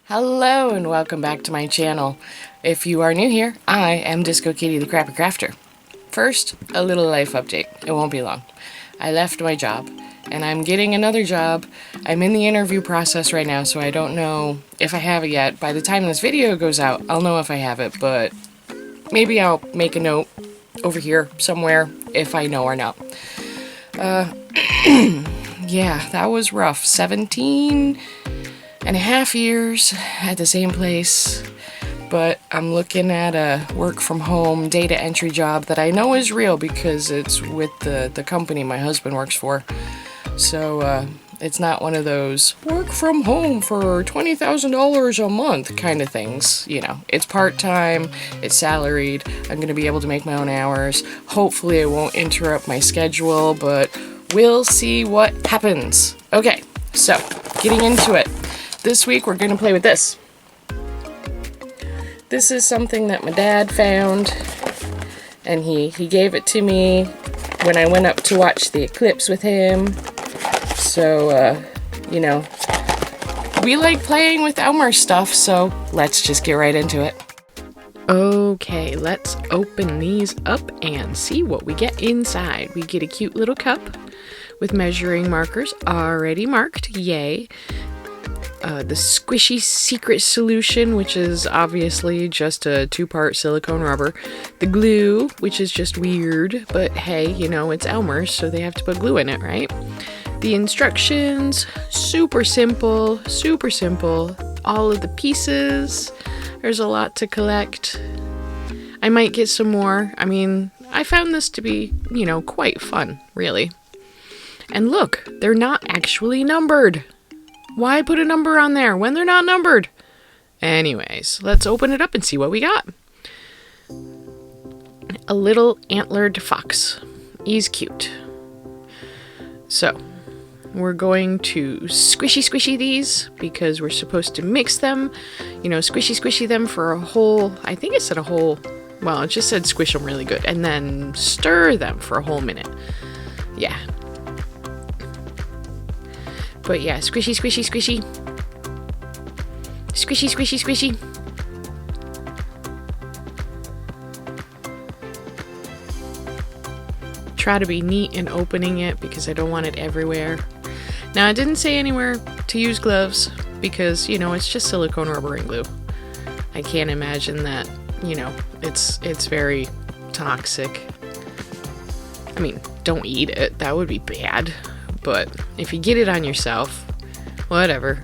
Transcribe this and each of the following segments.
Hello and welcome back to my channel. If you are new here, I am Disco Kitty the Crappy Crafter. First, a little life update. It won't be long. I left my job and I'm getting another job. I'm in the interview process right now, so I don't know if I have it yet. By the time this video goes out, I'll know if I have it, but maybe I'll make a note over here somewhere if I know or not. Yeah, that was rough. 17 and a half years at the same place, but I'm looking at a work from home data entry job that I know is real because it's with the company my husband works for. So it's not one of those work from home for $20,000 a month kind of things. You know, it's part-time, it's salaried, I'm gonna be able to make my own hours. Hopefully it won't interrupt my schedule, but we'll see what happens. Okay, so getting into it. This week we're going to play with this. This is something that my dad found, and he gave it to me when I went up to watch the eclipse with him. So, you know, we like playing with Elmer stuff, so let's just get right into it. Okay, let's open these up and see what we get inside. We get a cute little cup with measuring markers already marked, yay. The Squishy secret solution, which is obviously just a 2-part silicone rubber. The glue, which is just weird, but hey, you know, it's Elmer's, so they have to put glue in it, right? The instructions, super simple, super simple. All of the pieces, there's a lot to collect. I might get some more. I mean, I found this to be, you know, quite fun, really. And look, they're not actually numbered. Why put a number on there when they're not numbered? Anyways, let's open it up and see what we got. A little antlered fox. He's cute. So, we're going to squishy these because we're supposed to mix them. You know, squishy them for a whole, I think it said a whole, well, it just said squish them really good. And then stir them for a whole minute. Yeah. But yeah, squishy. Squishy. Try to be neat in opening it because I don't want it everywhere. Now, it didn't say anywhere to use gloves because, you know, it's just silicone rubber and glue. I can't imagine that, you know, it's very toxic. I mean, don't eat it. That would be bad. But if you get it on yourself, whatever.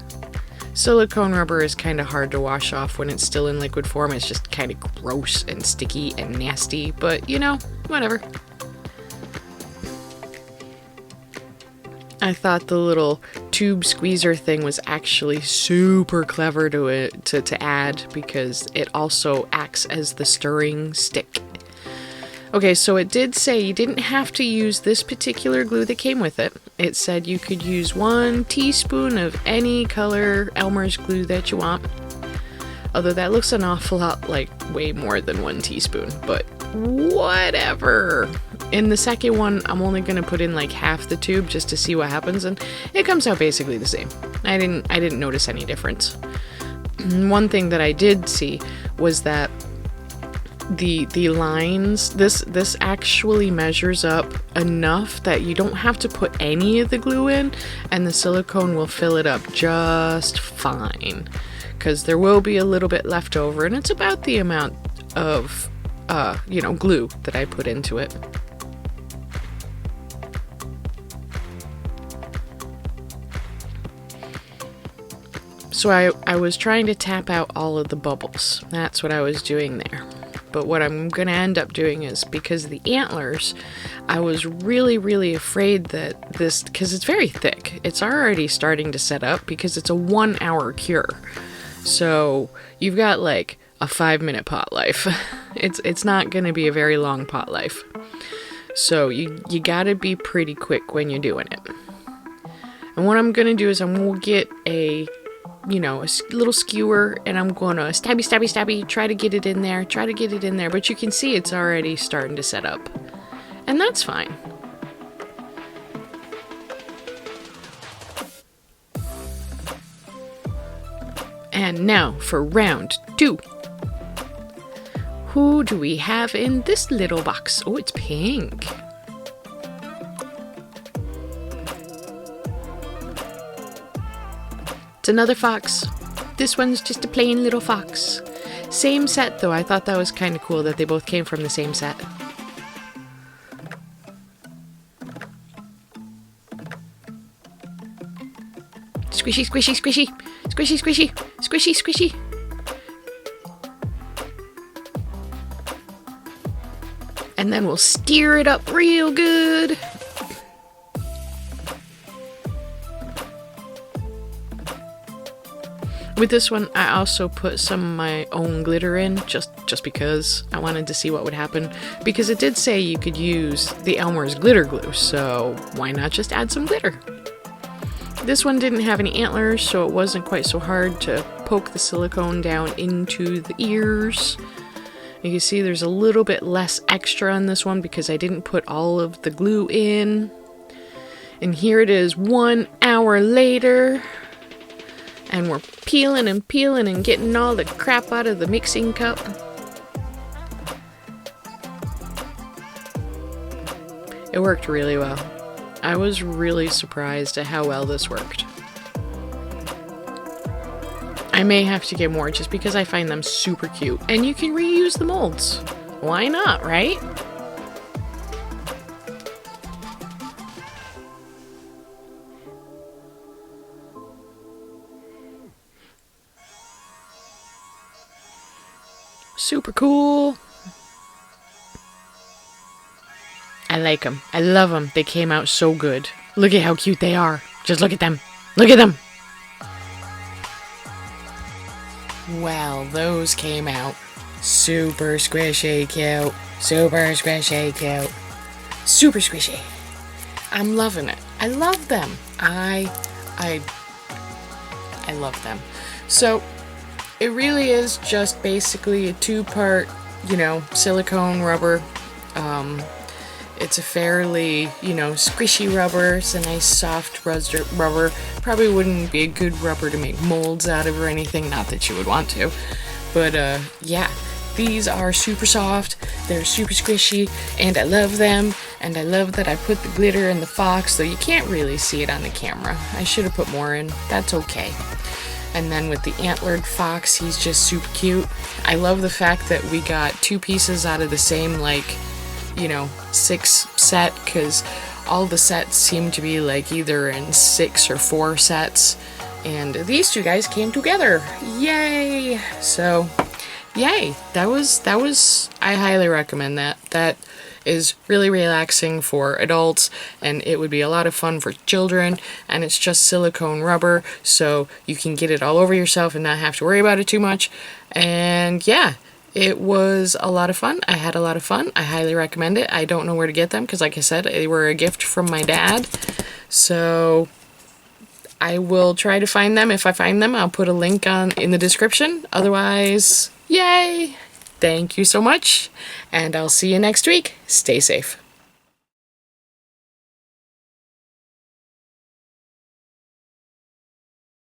Silicone rubber is kind of hard to wash off when it's still in liquid form. It's just kind of gross and sticky and nasty, but you know, whatever. I thought the little tube squeezer thing was actually super clever to add because it also acts as the stirring stick. Okay, so it did say you didn't have to use this particular glue that came with it. It said you could use 1 teaspoon of any color Elmer's glue that you want. Although that looks an awful lot like way more than 1 teaspoon, but whatever. In the second one, I'm only gonna put in like half the tube just to see what happens, and it comes out basically the same. I didn't notice any difference. One thing that I did see was that the lines, this actually measures up enough that you don't have to put any of the glue in, and the silicone will fill it up just fine, because there will be a little bit left over, and it's about the amount of you know, glue that I put into it. So I was trying to tap out all of the bubbles. That's what I was doing there. But what I'm going to end up doing is, because of the antlers, I was really afraid that this, because it's very thick, it's already starting to set up because it's a 1-hour cure. So you've got like a 5-minute pot life. It's not going to be a very long pot life. So you got to be pretty quick when you're doing it. And what I'm going to do is I'm going to get a, you know, a little skewer, and I'm going to stabby, try to get it in there, but you can see it's already starting to set up. And that's fine. And now for round 2. Who do we have in this little box? Oh, it's pink. It's another fox. This one's just a plain little fox. Same set though. I thought that was kind of cool that they both came from the same set. Squishy, squishy, squishy. Squishy, squishy. Squishy, squishy. And then we'll stir it up real good. With this one, I also put some of my own glitter in, just because I wanted to see what would happen. Because it did say you could use the Elmer's glitter glue, so why not just add some glitter? This one didn't have any antlers, so it wasn't quite so hard to poke the silicone down into the ears. You can see there's a little bit less extra on this one because I didn't put all of the glue in. And here it is 1 hour later. And we're peeling and peeling and getting all the crap out of the mixing cup. It worked really well. I was really surprised at how well this worked. I may have to get more just because I find them super cute. And you can reuse the molds. Why not, right? Super cool. I like them. I love them. They came out so good. Look at how cute they are. Just look at them. Look at them. Well, those came out super squishy cute. Super squishy cute. Super squishy. I'm loving it. I love them. I love them. So it really is just basically a 2-part, silicone rubber. It's a fairly, squishy rubber. It's a nice soft rubber. Probably wouldn't be a good rubber to make molds out of or anything. Not that you would want to. But, yeah. These are super soft. They're super squishy. And I love them. And I love that I put the glitter in the fox, though you can't really see it on the camera. I should have put more in. That's okay. And then with the antlered fox, he's just super cute. I love the fact that we got 2 pieces out of the same, 6 set, because all the sets seem to be either in 6 or 4 sets. And these 2 guys came together. Yay! So, yay! That was, I highly recommend that. That is really relaxing for adults, and it would be a lot of fun for children, and it's just silicone rubber, so you can get it all over yourself and not have to worry about it too much. And yeah, it was a lot of fun. I had a lot of fun. I highly recommend it. I don't know where to get them because, like I said, they were a gift from my dad, so I will try to find them. If I find them, I'll put a link in the description. Otherwise, yay! Thank you so much, and I'll see you next week. Stay safe.